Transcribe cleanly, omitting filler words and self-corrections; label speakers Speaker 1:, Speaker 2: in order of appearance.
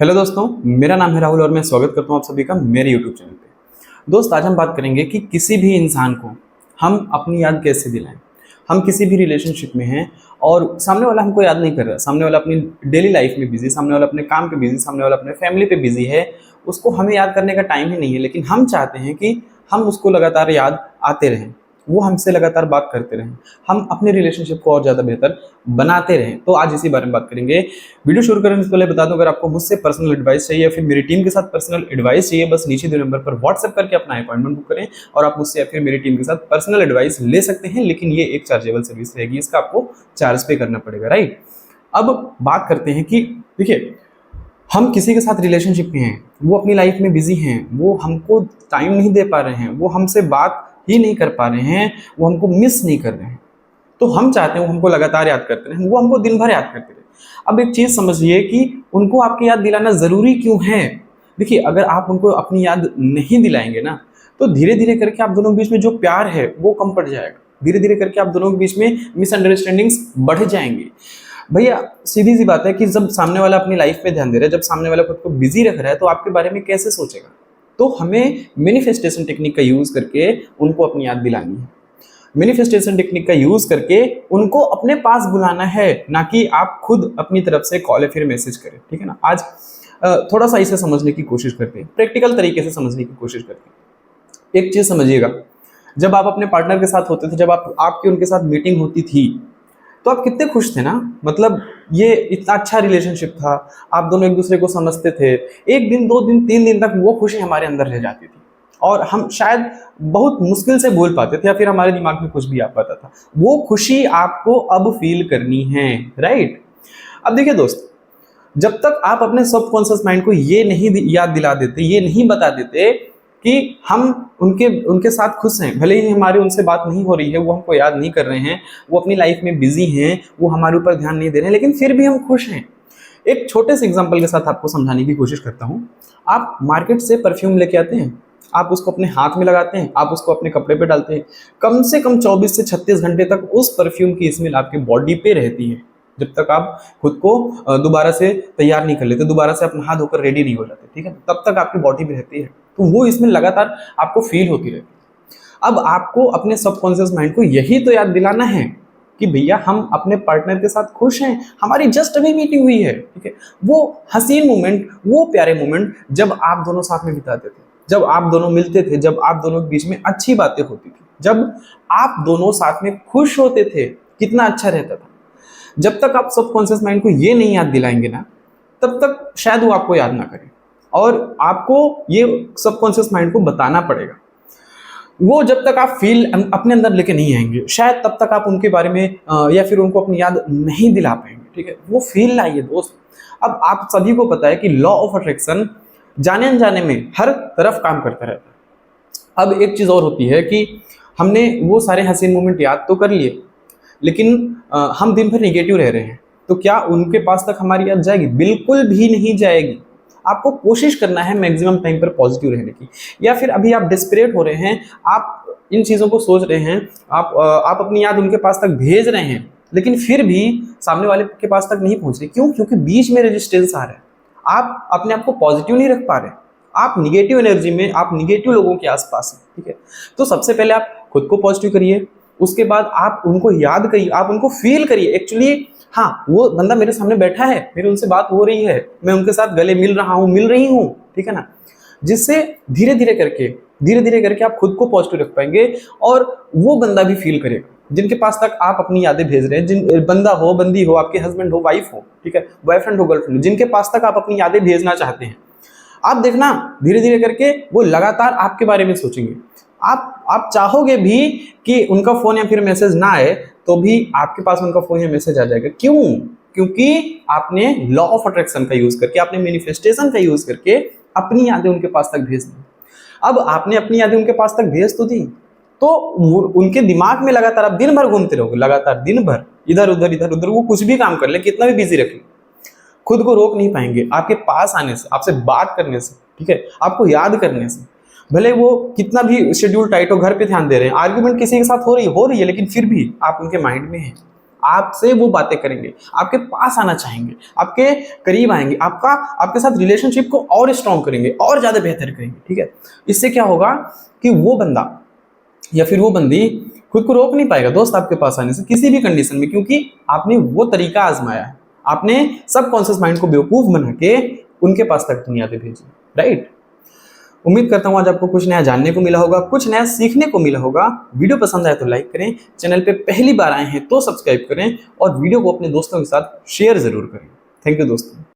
Speaker 1: Hello दोस्तों, मेरा नाम है राहुल और मैं स्वागत करता हूं आप सभी का मेरे यूट्यूब चैनल पे। दोस्त, आज हम बात करेंगे कि किसी भी इंसान को हम अपनी याद कैसे दिलाएं। हम किसी भी रिलेशनशिप में हैं और सामने वाला हमको याद नहीं कर रहा, सामने वाला अपनी डेली लाइफ में बिजी, सामने वाला अपने काम पे बिजी, सामने वाला अपने फैमिली पे बिजी है, उसको हमें याद करने का टाइम ही नहीं है। लेकिन हम चाहते हैं कि हम उसको लगातार याद आते रहें, वो हमसे लगातार बात करते रहें, हम अपने रिलेशनशिप को और ज़्यादा बेहतर बनाते रहें। तो आज इसी बारे में बात करेंगे। वीडियो शुरू करने से पहले बता दूं, अगर आपको मुझसे पर्सनल एडवाइस चाहिए या फिर मेरी टीम के साथ पर्सनल एडवाइस चाहिए, बस नीचे दिए नंबर पर व्हाट्सएप करके अपना अपॉइंटमेंट बुक करें और आप मुझसे या फिर मेरी टीम के साथ पर्सनल एडवाइस ले सकते हैं। लेकिन ये एक चार्जेबल सर्विस रहेगी, इसका आपको चार्ज पे करना पड़ेगा, राइट। अब बात करते हैं कि देखिए, हम किसी के साथ रिलेशनशिप में हैं, वो अपनी लाइफ में बिजी हैं, वो हमको टाइम नहीं दे पा रहे हैं, वो हमसे बात ही नहीं कर पा रहे हैं, वो हमको मिस नहीं कर रहे हैं, तो हम चाहते हैं वो हमको लगातार याद करते रहें, वो हमको दिन भर याद करते रहें। अब एक चीज़ समझिए कि उनको आपकी याद दिलाना ज़रूरी क्यों है। देखिए, अगर आप उनको अपनी याद नहीं दिलाएंगे ना, तो धीरे धीरे करके आप दोनों के बीच में जो प्यार है वो कम पड़ जाएगा। धीरे धीरे करके आप दोनों के बीच में मिसअंडरस्टैंडिंग्स बढ़ जाएंगी। भैया, सीधी सी बात है कि जब सामने वाला अपनी लाइफ में ध्यान दे रहा है, जब सामने वाला खुद को बिजी रख रहा है, तो आपके बारे में कैसे सोचेगा। तो हमें मैनिफेस्टेशन टेक्निक का यूज़ करके उनको अपनी याद दिलानी है। मैनिफेस्टेशन टेक्निक का यूज करके उनको अपने पास बुलाना है, ना कि आप खुद अपनी तरफ से कॉल या फिर मैसेज करें, ठीक है ना। आज थोड़ा सा इसे समझने की कोशिश करते हैं, प्रैक्टिकल तरीके से समझने की कोशिश करते हैं। एक चीज समझिएगा, जब आप अपने पार्टनर के साथ होते थे, जब आपकी उनके साथ मीटिंग होती थी, तो आप कितने खुश थे ना। मतलब ये इतना अच्छा रिलेशनशिप था, आप दोनों एक दूसरे को समझते थे। एक दिन, दो दिन, तीन दिन तक वो खुशी हमारे अंदर रह जाती थी और हम शायद बहुत मुश्किल से बोल पाते थे या फिर हमारे दिमाग में कुछ भी आ पाता था। वो खुशी आपको अब फील करनी है, राइट। अब देखिए दोस्त, जब तक आप अपने सबकॉन्शियस माइंड को ये नहीं याद दिला देते, ये नहीं बता देते कि हम उनके उनके साथ खुश हैं, भले ही हमारी उनसे बात नहीं हो रही है, वो हमको याद नहीं कर रहे हैं, वो अपनी लाइफ में बिजी हैं, वो हमारे ऊपर ध्यान नहीं दे रहे हैं, लेकिन फिर भी हम खुश हैं। एक छोटे से एग्जांपल के साथ आपको समझाने की कोशिश करता हूँ। आप मार्केट से परफ्यूम लेके आते हैं, आप उसको अपने हाथ में लगाते हैं, आप उसको अपने कपड़े पे डालते हैं, कम से कम 24 से 36 घंटे तक उस परफ्यूम की स्मेल आपके बॉडी पे रहती है, जब तक आप खुद को दोबारा से तैयार नहीं कर लेते, दोबारा से आप नहा धोकर रेडी नहीं हो जाते, ठीक है, तब तक आपकी बॉडी में रहती है। तो वो स्मेल लगातार आपको फील होती रहती है। अब आपको अपने सबकॉन्शियस माइंड को यही तो याद दिलाना है कि भैया, हम अपने पार्टनर के साथ खुश हैं, हमारी जस्ट अभी मीटिंग हुई है, ठीक है। वो हसीन मोमेंट, वो प्यारे मोमेंट जब आप दोनों साथ में बिताते थे, जब आप दोनों मिलते थे, जब आप दोनों के बीच में अच्छी बातें होती थी, जब आप दोनों साथ में खुश होते थे, कितना अच्छा रहता था। जब तक आप सबकॉन्शियस माइंड को ये नहीं याद दिलाएंगे ना, तब तक शायद वो आपको याद ना करे, और आपको ये सबकॉन्शियस माइंड को बताना पड़ेगा। वो जब तक आप फील अपने अंदर लेके नहीं आएंगे, शायद तब तक आप उनके बारे में या फिर उनको अपनी याद नहीं दिला पाएंगे, ठीक है। वो फील लाइए दोस्त। अब आप सभी को पता है कि लॉ ऑफ अट्रैक्शन जाने अनजाने में हर तरफ काम करता रहता है। अब एक चीज़ और होती है कि हमने वो सारे हसीन मोमेंट याद तो कर लिए, लेकिन हम दिन भर निगेटिव रह रहे हैं, तो क्या उनके पास तक हमारी याद जाएगी? बिल्कुल भी नहीं जाएगी। आपको कोशिश करना है मैक्सिमम टाइम पर पॉजिटिव रहने की। या फिर अभी आप डिस्परेट हो रहे हैं, आप इन चीज़ों को सोच रहे हैं, आप अपनी याद उनके पास तक भेज रहे हैं, लेकिन फिर भी सामने वाले के पास तक नहीं पहुंच रही। क्यों? क्योंकि बीच में रेजिस्टेंस आ रहा है। आप अपने आप को पॉजिटिव नहीं रख पा रहे, आप निगेटिव एनर्जी में, आप निगेटिव लोगों के आसपास हैं, ठीक है। तो सबसे पहले आप खुद को पॉजिटिव करिए, उसके बाद आप उनको याद करिए, आप उनको फील करिए। एक्चुअली हाँ, वो बंदा मेरे सामने बैठा है, मेरी उनसे बात हो रही है, मैं उनके साथ गले मिल रहा हूँ, मिल रही हूँ, ठीक है ना। जिससे धीरे धीरे करके आप खुद को पॉजिटिव रख पाएंगे और वो बंदा भी फील करेगा जिनके पास तक आप अपनी यादें भेज रहे हैं। जिन बंदा हो, बंदी हो, आपके हस्बैंड हो, वाइफ हो, ठीक है, बॉयफ्रेंड हो, गर्लफ्रेंड हो, जिनके पास तक आप अपनी यादें भेजना चाहते हैं, आप देखना धीरे धीरे करके वो लगातार आपके बारे में सोचेंगे। आप चाहोगे भी कि उनका फोन या फिर मैसेज ना आए, तो भी आपके पास उनका फोन या मैसेज आ जाएगा। क्यों? क्योंकि आपने लॉ ऑफ अट्रैक्शन का यूज करके, आपने मैनिफेस्टेशन का यूज करके अपनी यादें उनके पास तक भेज दी। अब आपने अपनी यादें उनके पास तक भेज तो दी, तो उनके दिमाग में लगातार आप दिन भर घूमते रहोगे, लगातार दिन भर इधर उधर वो कुछ भी काम कर ले, कितना भी बिजी रख ले, खुद को रोक नहीं पाएंगे आपके पास आने से, आपसे बात करने से, ठीक है, आपको याद करने से। भले वो कितना भी शेड्यूल टाइट हो, घर पे ध्यान दे रहे हैं, आर्ग्यूमेंट किसी के साथ हो रही है, लेकिन फिर भी आप उनके माइंड में हैं, आपसे वो बातें करेंगे, आपके पास आना चाहेंगे, आपके करीब आएंगे, आपके साथ रिलेशनशिप को और स्ट्रॉन्ग करेंगे और ज़्यादा बेहतर करेंगे। ठीक है, इससे क्या होगा कि वो बंदा या फिर वो बंदी खुद को रोक नहीं पाएगा दोस्त आपके पास आने से किसी भी कंडीशन में, क्योंकि आपने वो तरीका आजमाया है, आपने सबकॉन्शियस माइंड को बेवकूफ बना के उनके पास तक दुनिया पे भेजी। राइट, उम्मीद करता हूँ आज आपको कुछ नया जानने को मिला होगा, कुछ नया सीखने को मिला होगा। वीडियो पसंद आए तो लाइक करें, चैनल पे पहली बार आए हैं तो सब्सक्राइब करें और वीडियो को अपने दोस्तों के साथ शेयर जरूर करें। थैंक यू दोस्तों।